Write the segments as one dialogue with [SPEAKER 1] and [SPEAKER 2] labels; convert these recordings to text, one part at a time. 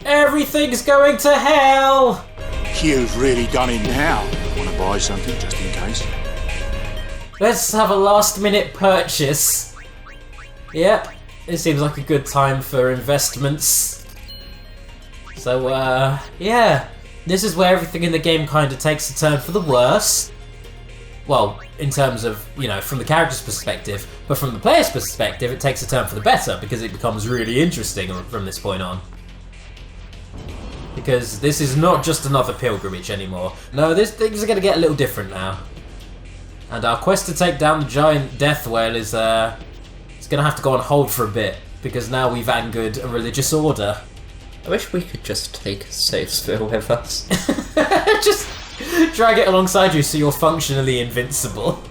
[SPEAKER 1] Everything's going to hell!
[SPEAKER 2] You've really done it now. Want to buy something just in case?
[SPEAKER 1] Let's have a last-minute purchase. Yep, it seems like a good time for investments. So, yeah. This is where everything in the game kind of takes a turn for the worse. Well, in terms of, you know, from the character's perspective, but from the player's perspective, it takes a turn for the better because it becomes really interesting from this point on. Because this is not just another pilgrimage anymore. No, things are going to get a little different now. And our quest to take down the giant death whale is it's going to have to go on hold for a bit because now we've angered a religious order.
[SPEAKER 3] I wish we could just take a safe sphere with us.
[SPEAKER 1] Just drag it alongside you so you're functionally invincible.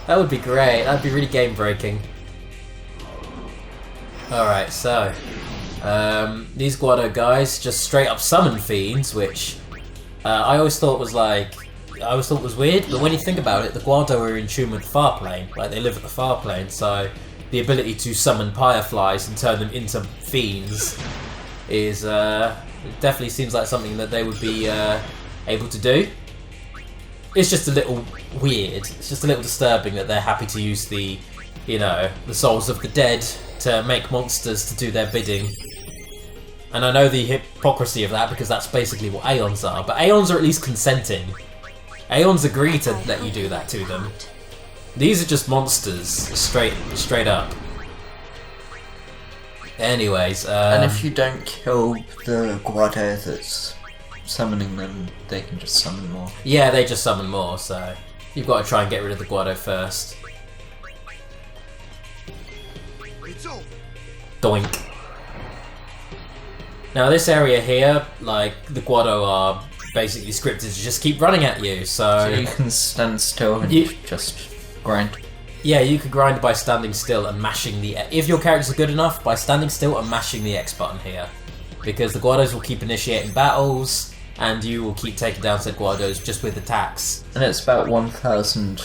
[SPEAKER 1] That would be great. That'd be really game-breaking. Alright, so... these Guado guys just straight up summon fiends, which I always thought was weird, but when you think about it, the Guado are in tune with the far plane. Like, they live at the far plane, so the ability to summon fireflies and turn them into fiends is it definitely seems like something that they would be able to do. It's just a little weird. It's just a little disturbing that they're happy to use the, you know, the souls of the dead to make monsters to do their bidding. And I know the hypocrisy of that because that's basically what Aeons are, but Aeons are at least consenting. Aeons agree to let you do that to them. These are just monsters, straight up. Anyways,
[SPEAKER 3] and if you don't kill the Guado that's summoning them, they can just summon more.
[SPEAKER 1] Yeah, they just summon more, so you've got to try and get rid of the Guado first. Doink. Now this area here, like, the Guado are basically scripted to just keep running at you, so
[SPEAKER 3] you can stand still and just grind.
[SPEAKER 1] Yeah, you could grind by standing still and mashing the... If your characters are good enough, by standing still and mashing the X button here. Because the Guados will keep initiating battles, and you will keep taking down said Guados just with attacks.
[SPEAKER 3] And it's about 1,000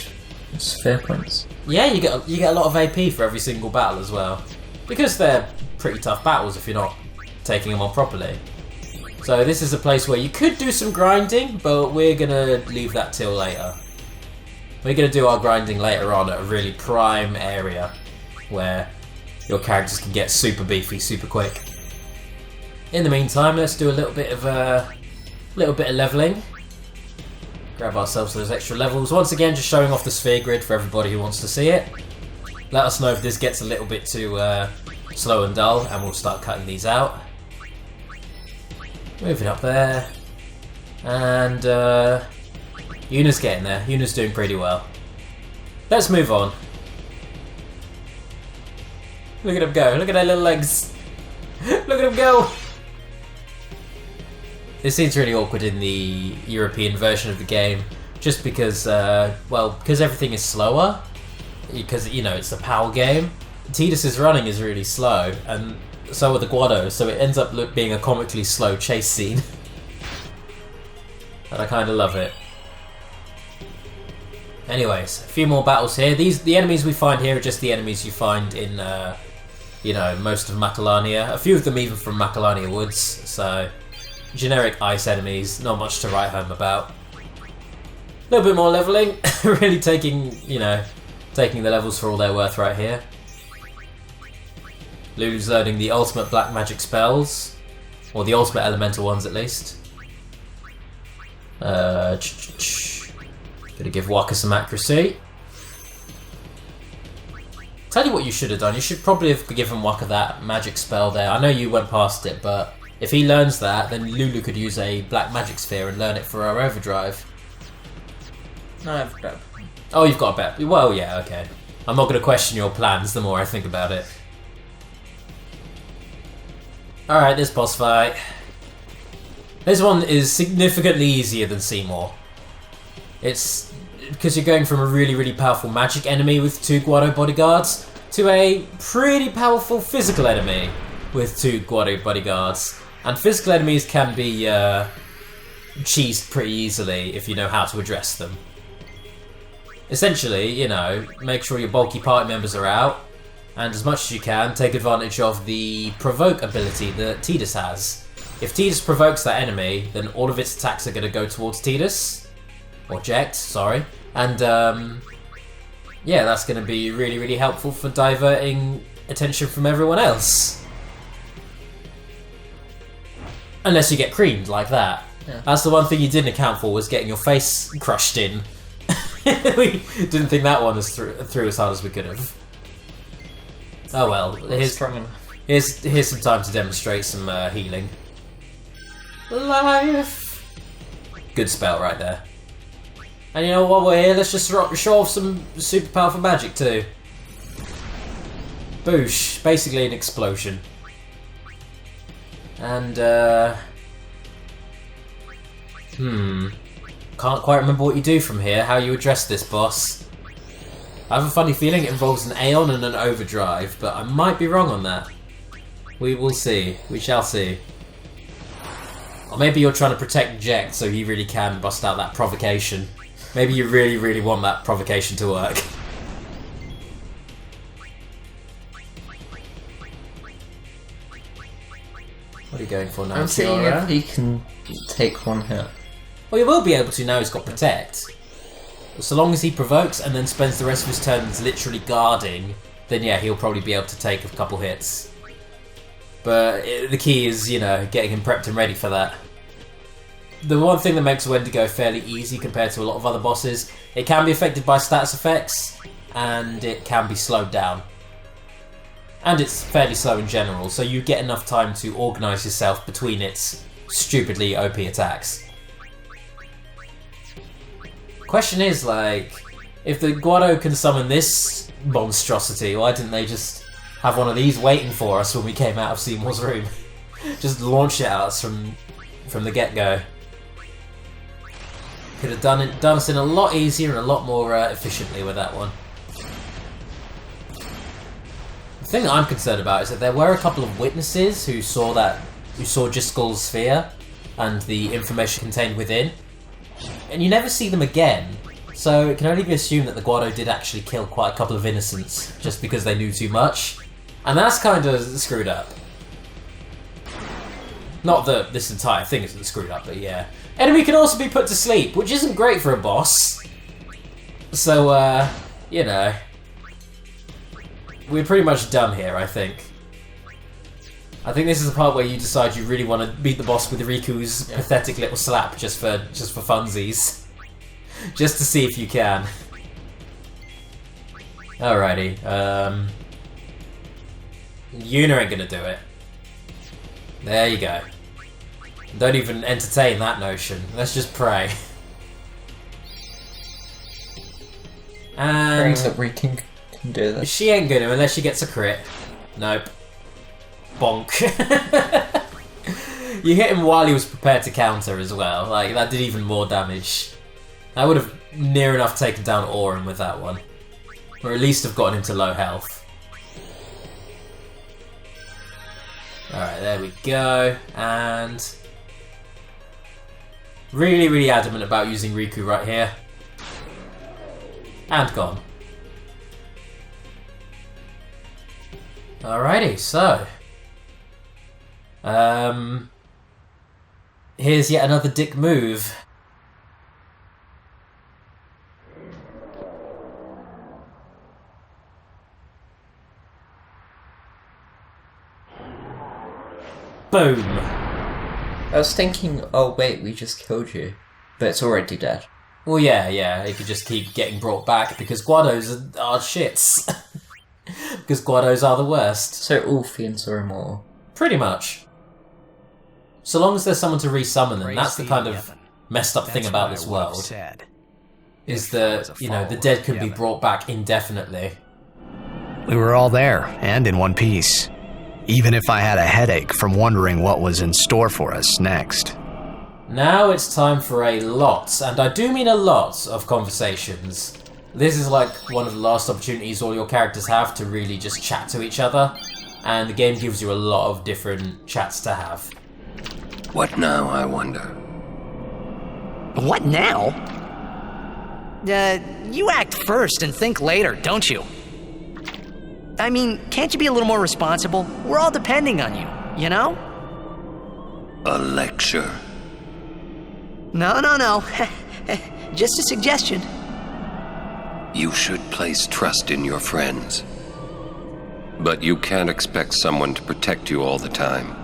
[SPEAKER 3] sphere points.
[SPEAKER 1] Yeah, you get a lot of AP for every single battle as well. Because they're pretty tough battles if you're not taking them on properly. So this is a place where you could do some grinding, but we're gonna leave that till later. We're gonna do our grinding later on at a really prime area where your characters can get super beefy super quick. In the meantime, let's do a little bit of leveling. Grab ourselves those extra levels. Once again, just showing off the sphere grid for everybody who wants to see it. Let us know if this gets a little bit too slow and dull, and we'll start cutting these out. Moving up there. And Yuna's getting there. Yuna's doing pretty well. Let's move on. Look at him go. Look at her little legs. Look at him go. This seems really awkward in the European version of the game. Just because, well, because everything is slower. Because, you know, it's a PAL game. Tidus's running is really slow, and so are the Guados, so it ends up being a comically slow chase scene. And I kind of love it. Anyways, a few more battles here. The enemies we find here are just the enemies you find in, you know, most of Macalania. A few of them even from Macalania Woods, so generic ice enemies, not much to write home about. A little bit more leveling, really taking, you know, taking the levels for all they're worth right here. Lulu's learning the ultimate black magic spells, or the ultimate elemental ones at least. Gonna give Waka some accuracy. Tell you what you should have done. You should probably have given Waka that magic spell there. I know you went past it, but if he learns that, then Lulu could use a black magic sphere and learn it for her overdrive.
[SPEAKER 3] No, I've got.
[SPEAKER 1] Oh, you've got a bet. Well, yeah, okay. I'm not going to question your plans the more I think about it. Alright, this boss fight. This one is significantly easier than Seymour. It's because you're going from a really, really powerful magic enemy with 2 Guado bodyguards to a pretty powerful physical enemy with 2 Guado bodyguards. And physical enemies can be cheesed pretty easily if you know how to address them. Essentially, you know, make sure your bulky party members are out, and as much as you can, take advantage of the provoke ability that Tidus has. If Tidus provokes that enemy, then all of its attacks are going to go towards Tidus. Or Jecht, sorry. And, yeah, that's going to be really, really helpful for diverting attention from everyone else. Unless you get creamed like that.
[SPEAKER 3] Yeah.
[SPEAKER 1] That's the one thing you didn't account for, was getting your face crushed in. We didn't think that one was through as hard as we could have. Oh well, here's some time to demonstrate some healing. Life! Good spell right there. And you know what, we're here, let's just show off some super powerful magic too. Boosh, basically an explosion. And, can't quite remember what you do from here, how you address this boss. I have a funny feeling it involves an Aeon and an Overdrive, but I might be wrong on that. We will see. We shall see. Or maybe you're trying to protect Jecht so he really can bust out that provocation. Maybe you really, really want that provocation to work. What are you going for now,
[SPEAKER 3] I'm seeing if he can take one hit.
[SPEAKER 1] Well, he will be able to now he's got Protect. So long as he provokes and then spends the rest of his turns literally guarding, then yeah, he'll probably be able to take a couple hits. But the key is, you know, getting him prepped and ready for that. The one thing that makes Wendigo fairly easy compared to a lot of other bosses, it can be affected by stats effects, and it can be slowed down. And it's fairly slow in general, so you get enough time to organise yourself between its stupidly OP attacks. Question is, like, if the Guado can summon this monstrosity, why didn't they just have one of these waiting for us when we came out of Seymour's room? Just launch it at us from the get-go. Could have done us in a lot easier and a lot more efficiently with that one. The thing that I'm concerned about is that there were a couple of witnesses who saw Jiskel's sphere and the information contained within, and you never see them again. So it can only be assumed that the Guado did actually kill quite a couple of innocents just because they knew too much, and that's kind of screwed up. Not that this entire thing isn't screwed up, but yeah. Enemy can also be put to sleep, which isn't great for a boss. So, you know, we're pretty much done here, I think. I think this is the part where you decide you really want to beat the boss with Riku's pathetic little slap just for funsies. Just to see if you can. Alrighty, Yuna ain't gonna do it. There you go. Don't even entertain that notion. Let's just pray. And
[SPEAKER 3] Praying that Riku can do this.
[SPEAKER 1] she ain't gonna unless she gets a crit. Nope. Bonk. You hit him while he was prepared to counter as well. Like, that did even more damage. I would have near enough taken down Auron with that one. Or at least have gotten him to low health. Alright, there we go. And really, really adamant about using Riku right here. And gone. Alrighty, so here's yet another dick move. Boom.
[SPEAKER 3] I was thinking, oh wait, we just killed you. But it's already dead.
[SPEAKER 1] Well, yeah, it could just keep getting brought back because Guados are shits. Because Guados are the worst.
[SPEAKER 3] So all fiends are immortal.
[SPEAKER 1] Pretty much. So long as there's someone to resummon them, that's the kind of messed up thing about this world. Is that, you know, the dead can be brought back indefinitely.
[SPEAKER 4] We were all there, and in one piece. Even if I had a headache from wondering what was in store for us next.
[SPEAKER 1] Now it's time for a lot, and I do mean a lot, of conversations. This is like one of the last opportunities all your characters have to really just chat to each other, and the game gives you a lot of different chats to have.
[SPEAKER 5] What now, I wonder?
[SPEAKER 4] What now? You act first and think later, don't you? I mean, can't you be a little more responsible? We're all depending on you, you know?
[SPEAKER 5] A lecture?
[SPEAKER 4] No. Just a suggestion.
[SPEAKER 5] You should place trust in your friends. But you can't expect someone to protect you all the time.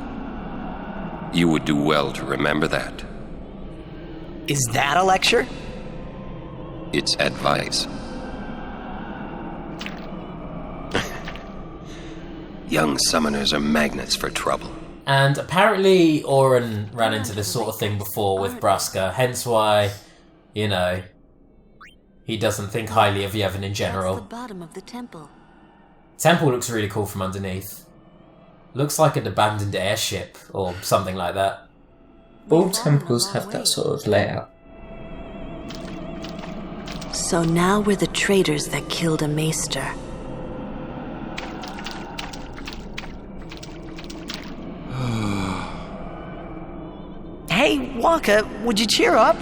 [SPEAKER 5] You would do well to remember that.
[SPEAKER 4] Is that a lecture?
[SPEAKER 5] It's advice. Young summoners are magnets for trouble.
[SPEAKER 1] And apparently Oren ran into this sort of thing before with Braska, hence why, you know, he doesn't think highly of Yevon in general.
[SPEAKER 6] That's the bottom of the temple.
[SPEAKER 1] Temple looks really cool from underneath. Looks like an abandoned airship or something like that.
[SPEAKER 3] All temples have that sort of layout.
[SPEAKER 6] So now we're the traitors that killed a maester.
[SPEAKER 4] Hey, Waka, would you cheer up?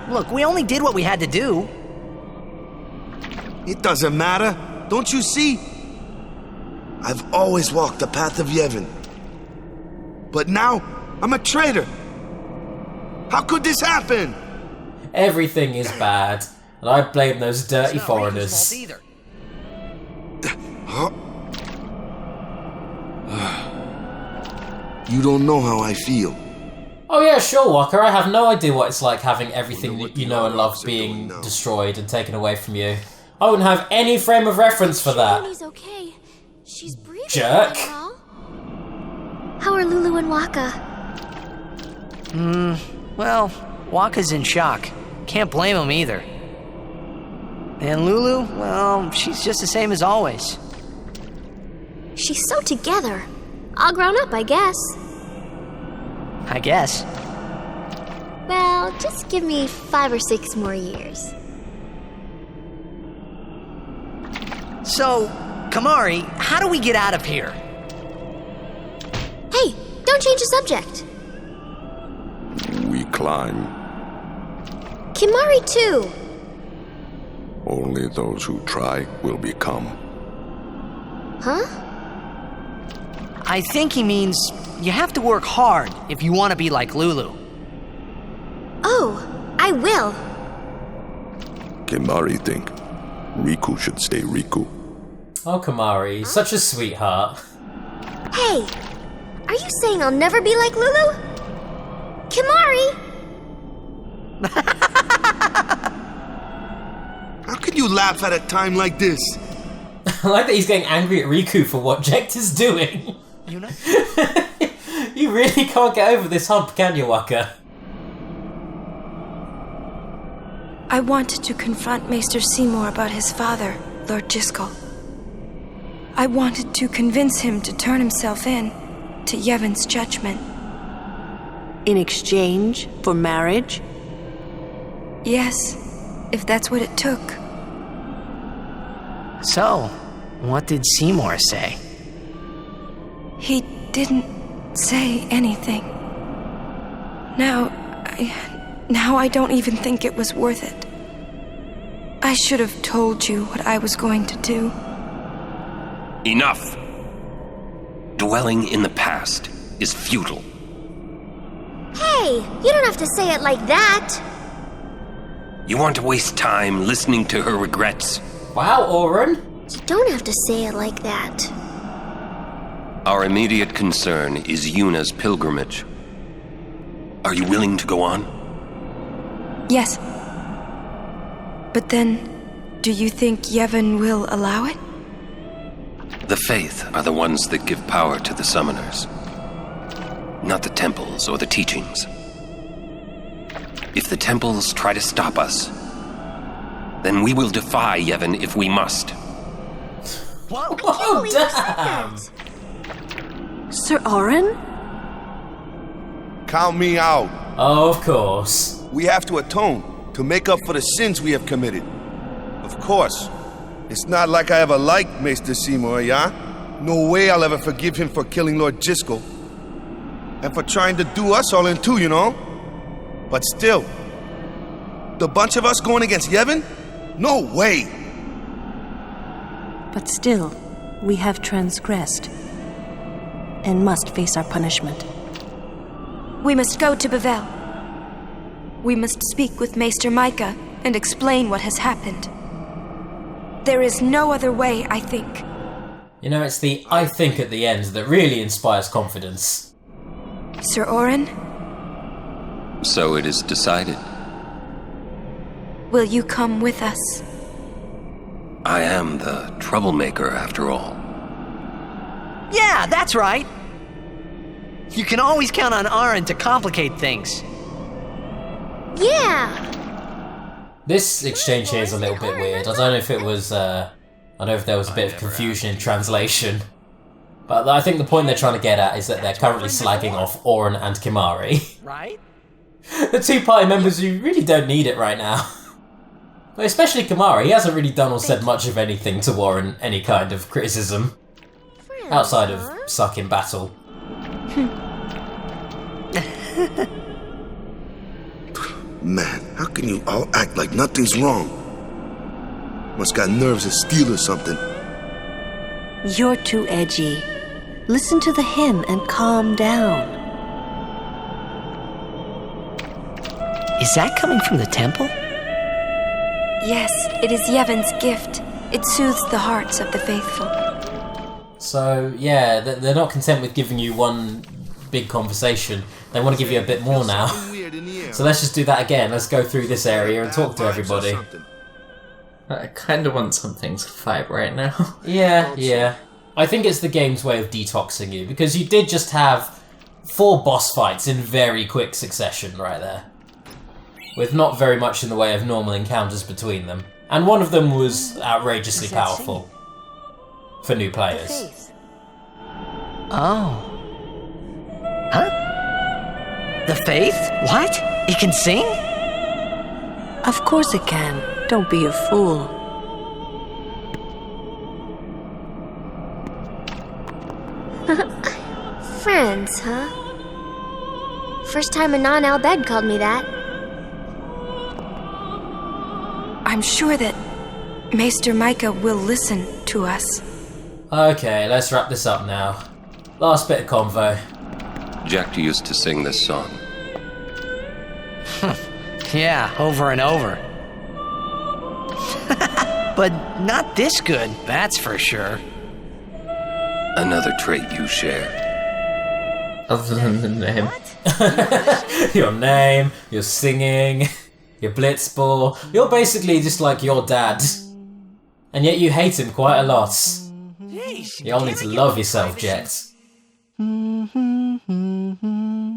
[SPEAKER 4] Look, we only did what we had to do.
[SPEAKER 7] It doesn't matter. Don't you see? I've always walked the path of Yevon. But now, I'm a traitor. How could this happen?
[SPEAKER 1] Everything is bad, and I blame those dirty foreigners.
[SPEAKER 7] Huh? You don't know how I feel.
[SPEAKER 1] Oh yeah, sure, Walker. I have no idea what it's like having everything that you know and love being destroyed and taken away from you. I wouldn't have any frame of reference for that.
[SPEAKER 8] She's okay. She's breathing.
[SPEAKER 1] Jerk.
[SPEAKER 8] How are Lulu and Waka?
[SPEAKER 4] Well, Waka's in shock. Can't blame him either. And Lulu, well, she's just the same as always.
[SPEAKER 8] She's so together. All grown up, I guess.
[SPEAKER 4] I guess.
[SPEAKER 8] Well, just give me 5 or 6 more years.
[SPEAKER 4] So, Kamari, how do we get out of here?
[SPEAKER 8] Hey, don't change the subject.
[SPEAKER 9] We climb.
[SPEAKER 8] Kimari too.
[SPEAKER 9] Only those who try will become.
[SPEAKER 8] Huh?
[SPEAKER 4] I think he means you have to work hard if you want to be like Lulu.
[SPEAKER 8] Oh, I will.
[SPEAKER 9] Kimari think Riku should stay Riku.
[SPEAKER 1] Oh, Kamari, such a sweetheart.
[SPEAKER 8] Hey, are you saying I'll never be like Lulu? Kimari!
[SPEAKER 7] How can you laugh at a time like this?
[SPEAKER 1] I like that he's getting angry at Riku for what Jekt is doing.
[SPEAKER 4] You know?
[SPEAKER 1] You really can't get over this hump, can you, Waka?
[SPEAKER 10] I wanted to confront Maester Seymour about his father, Lord Jiskel. I wanted to convince him to turn himself in to Yevon's judgment.
[SPEAKER 6] In exchange for marriage?
[SPEAKER 10] Yes, if that's what it took.
[SPEAKER 4] So, what did Seymour say?
[SPEAKER 10] He didn't say anything. Now I don't even think it was worth it. I should have told you what I was going to do.
[SPEAKER 5] Enough! Dwelling in the past is futile.
[SPEAKER 8] Hey, you don't have to say it like that.
[SPEAKER 5] You want to waste time listening to her regrets?
[SPEAKER 1] Wow, Oren.
[SPEAKER 8] You don't have to say it like that.
[SPEAKER 5] Our immediate concern is Yuna's pilgrimage. Are you willing to go on?
[SPEAKER 10] Yes. But then, do you think Yevon will allow it?
[SPEAKER 5] The Faith are the ones that give power to the summoners, not the temples or the teachings. If the temples try to stop us, then we will defy Yevon if we must.
[SPEAKER 4] Whoa!
[SPEAKER 1] Oh, damn!
[SPEAKER 6] Sir Oren?
[SPEAKER 7] Count me out.
[SPEAKER 1] Oh, of course.
[SPEAKER 7] We have to atone to make up for the sins we have committed. Of course. It's not like I ever liked Maester Seymour, yeah? No way I'll ever forgive him for killing Lord Jiskel. And for trying to do us all in two, you know? But still, the bunch of us going against Yevon? No way!
[SPEAKER 6] But still, we have transgressed and must face our punishment.
[SPEAKER 10] We must go to Bevel. We must speak with Maester Micah and explain what has happened. There is no other way, I think.
[SPEAKER 1] You know, it's the "I think" at the end that really inspires confidence.
[SPEAKER 10] Sir Orin,
[SPEAKER 5] So it is decided.
[SPEAKER 10] will you come with us?
[SPEAKER 5] I am the troublemaker, after all.
[SPEAKER 4] Yeah, that's right. You can always count on Aaron to complicate things.
[SPEAKER 8] Yeah!
[SPEAKER 1] This exchange here is a little bit weird. I don't know if it was, I don't know if there was a bit of confusion in translation. But I think the point they're trying to get at is that they're currently slagging off Orin and Kimari.
[SPEAKER 4] Right?
[SPEAKER 1] The two party members who really don't need it right now. But especially Kimari, he hasn't really done or said much of anything to warrant any kind of criticism. Outside of suck in battle.
[SPEAKER 7] Man, how can you all act like nothing's wrong? Must got nerves of steel or something.
[SPEAKER 6] You're too edgy. Listen to the hymn and calm down.
[SPEAKER 4] Is that coming from the temple?
[SPEAKER 10] Yes, it is Yevon's gift. It soothes the hearts of the faithful.
[SPEAKER 1] So, yeah, they're not content with giving you one big conversation. They want to give you a bit more now. So let's just do that again. Let's go through this area and talk to everybody.
[SPEAKER 3] I kind of want something to fight right now.
[SPEAKER 1] Yeah. I think it's the game's way of detoxing you, because you did just have 4 boss fights in very quick succession right there. With not very much in the way of normal encounters between them. And one of them was outrageously powerful. For new players.
[SPEAKER 4] Oh. Huh? The Faith? What? It can sing?
[SPEAKER 6] Of course it can. Don't be a fool.
[SPEAKER 8] Friends, huh? First time a non-Al Bed called me that.
[SPEAKER 10] I'm sure that Maester Micah will listen to us.
[SPEAKER 1] Okay, let's wrap this up now. Last bit of convo.
[SPEAKER 5] Jack used to sing this song.
[SPEAKER 4] Yeah, over and over. But not this good, that's for sure.
[SPEAKER 5] Another trait you share.
[SPEAKER 3] Other than the name.
[SPEAKER 1] Your name, your singing, your blitzball. You're basically just like your dad. And yet you hate him quite a lot. You all need to love yourself, Jet.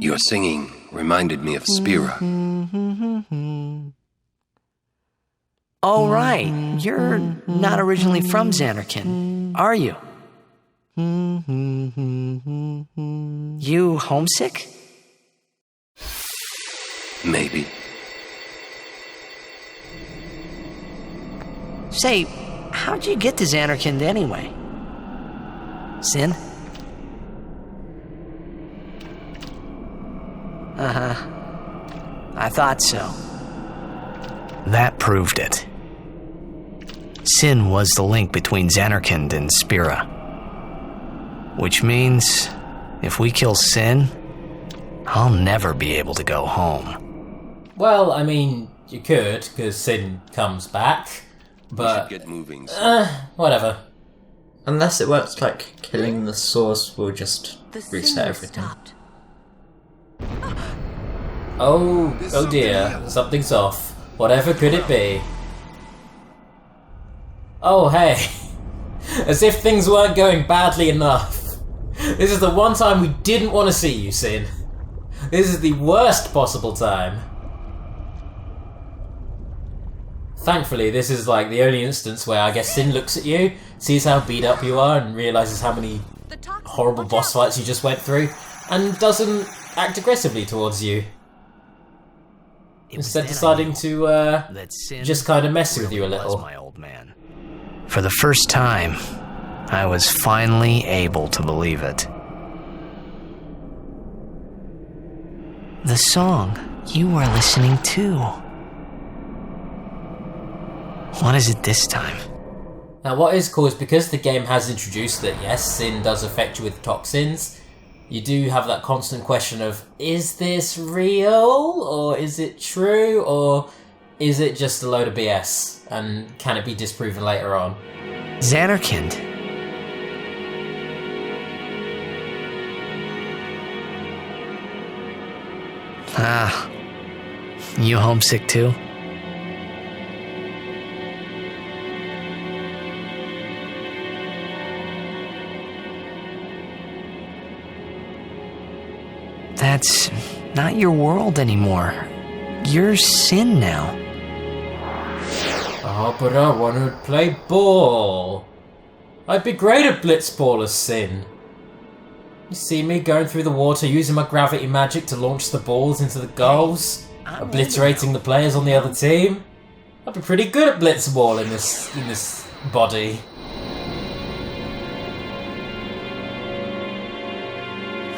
[SPEAKER 5] Your singing reminded me of Spira.
[SPEAKER 4] Oh, right. You're not originally from Xanarkand, are you? You homesick?
[SPEAKER 5] Maybe.
[SPEAKER 4] Say, how'd you get to Xanarkand anyway? Sin? Uh-huh. I thought so. That proved it. Sin was the link between Xanarkand and Spira. Which means, if we kill Sin, I'll never be able to go home.
[SPEAKER 1] Well, I mean, you could, because Sin comes back, but...
[SPEAKER 5] We should get moving.
[SPEAKER 1] Whatever.
[SPEAKER 3] Unless it works like killing the source will just reset everything.
[SPEAKER 6] Stopped.
[SPEAKER 1] Oh dear, something's off. Whatever could it be? Oh hey, as if things weren't going badly enough. This is the one time we didn't want to see you, Sin. This is the worst possible time. Thankfully, this is like the only instance where I guess Sin looks at you, sees how beat up you are, and realises how many horrible boss fights you just went through, and doesn't act aggressively towards you. Instead deciding to just kind of mess with you a little.
[SPEAKER 4] My old man. For the first time, I was finally able to believe it. The song you were listening to. What is it this time?
[SPEAKER 1] Now what is cool is because the game has introduced that yes, Sin does affect you with toxins, you do have that constant question of, is this real, or is it true, or is it just a load of BS, and can it be disproven later on?
[SPEAKER 4] Xanarkand. Ah, you homesick too? That's not your world anymore. You're Sin now.
[SPEAKER 1] Oh, but I want to play ball. I'd be great at blitzball as Sin. You see me going through the water using my gravity magic to launch the balls into the goals, obliterating the players on the other team? I'd be pretty good at blitzball in this body.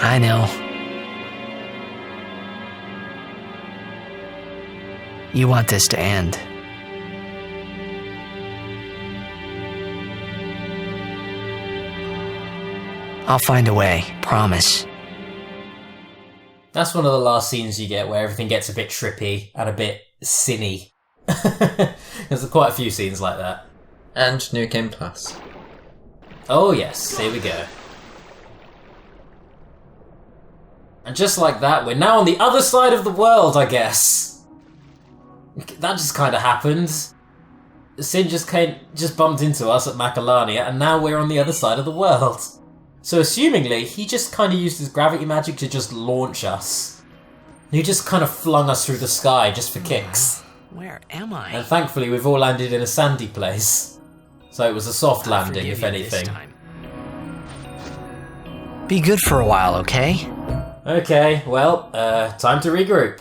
[SPEAKER 4] I know. You want this to end. I'll find a way, promise.
[SPEAKER 1] That's one of the last scenes you get where everything gets a bit trippy and a bit sinny. There's quite a few scenes like that.
[SPEAKER 3] And New Game Plus.
[SPEAKER 1] Oh yes, here we go. And just like that, we're now on the other side of the world, I guess. That just kind of happened. Sin just bumped into us at Macalania, and now we're on the other side of the world. So assumingly, he just kind of used his gravity magic to just launch us. He just kind of flung us through the sky just for kicks.
[SPEAKER 4] Where am I?
[SPEAKER 1] And thankfully, we've all landed in a sandy place. So it was a soft landing, if anything.
[SPEAKER 4] Be good for a while, okay?
[SPEAKER 1] Okay, well, time to regroup.